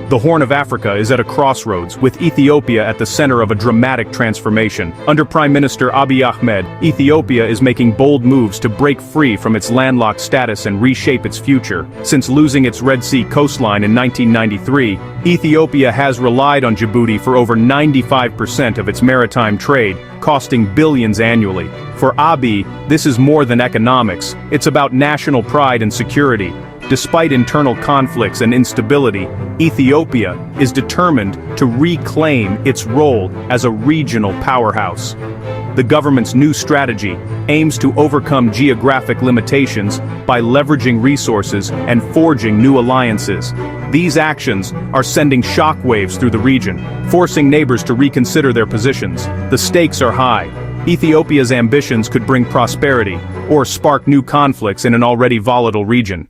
The Horn of Africa is at a crossroads, with Ethiopia at the center of a dramatic transformation. Under Prime Minister Abiy Ahmed, Ethiopia is making bold moves to break free from its landlocked status and reshape its future. Since losing its Red Sea coastline in 1993, Ethiopia has relied on Djibouti for over 95% of its maritime trade, costing billions annually. For Abiy, this is more than economics, it's about national pride and security. Despite internal conflicts and instability, Ethiopia is determined to reclaim its role as a regional powerhouse. The government's new strategy aims to overcome geographic limitations by leveraging resources and forging new alliances. These actions are sending shockwaves through the region, forcing neighbors to reconsider their positions. The stakes are high. Ethiopia's ambitions could bring prosperity, or spark new conflicts in an already volatile region.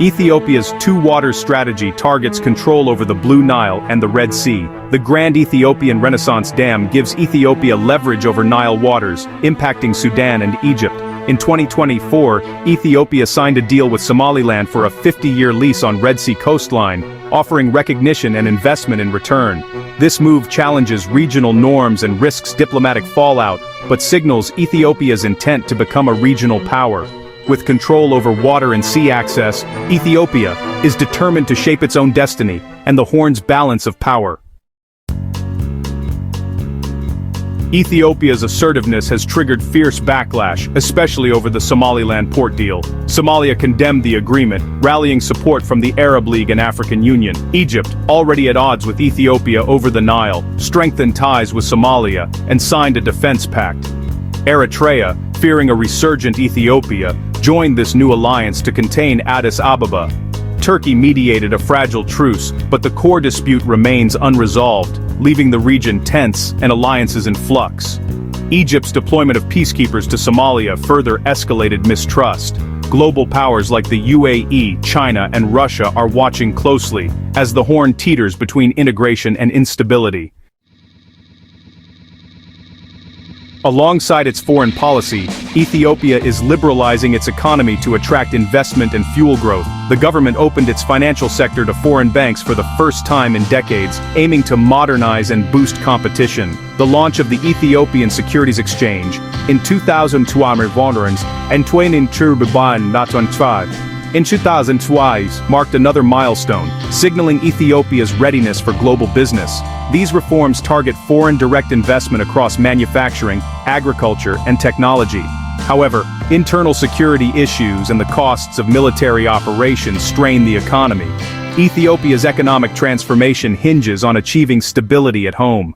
Ethiopia's two-water strategy targets control over the Blue Nile and the Red Sea. The Grand Ethiopian Renaissance Dam gives Ethiopia leverage over Nile waters, impacting Sudan and Egypt. In 2024, Ethiopia signed a deal with Somaliland for a 50-year lease on Red Sea coastline, offering recognition and investment in return. This move challenges regional norms and risks diplomatic fallout, but signals Ethiopia's intent to become a regional power. With control over water and sea access, Ethiopia is determined to shape its own destiny and the Horn's balance of power. Ethiopia's assertiveness has triggered fierce backlash, especially over the Somaliland port deal. Somalia condemned the agreement, rallying support from the Arab League and African Union. Egypt, already at odds with Ethiopia over the Nile, strengthened ties with Somalia and signed a defense pact. Eritrea, fearing a resurgent Ethiopia, joined this new alliance to contain Addis Ababa. Turkey mediated a fragile truce, but the core dispute remains unresolved, leaving the region tense and alliances in flux. Egypt's deployment of peacekeepers to Somalia further escalated mistrust. Global powers like the UAE, China, and Russia are watching closely, as the Horn teeters between integration and instability. Alongside its foreign policy, Ethiopia is liberalizing its economy to attract investment and fuel growth. The government opened its financial sector to foreign banks for the first time in decades, aiming to modernize and boost competition. The launch of the Ethiopian Securities Exchange in 2002 and 2012 marked another milestone, signaling Ethiopia's readiness for global business. These reforms target foreign direct investment across manufacturing, agriculture, and technology. However, internal security issues and the costs of military operations strain the economy. Ethiopia's economic transformation hinges on achieving stability at home.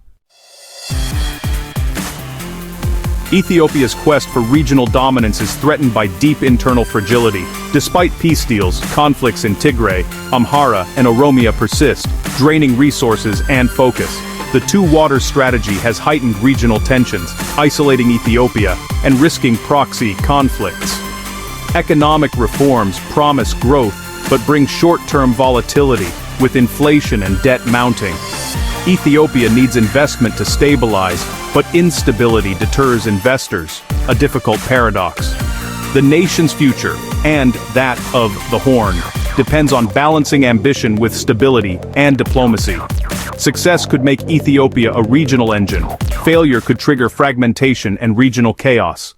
Ethiopia's quest for regional dominance is threatened by deep internal fragility. Despite peace deals, conflicts in Tigray, Amhara, and Oromia persist, draining resources and focus. The two-water strategy has heightened regional tensions, isolating Ethiopia and risking proxy conflicts. Economic reforms promise growth, but bring short-term volatility, with inflation and debt mounting. Ethiopia needs investment to stabilize, but instability deters investors, a difficult paradox. The nation's future, and that of the Horn, depends on balancing ambition with stability and diplomacy. Success could make Ethiopia a regional engine. Failure could trigger fragmentation and regional chaos.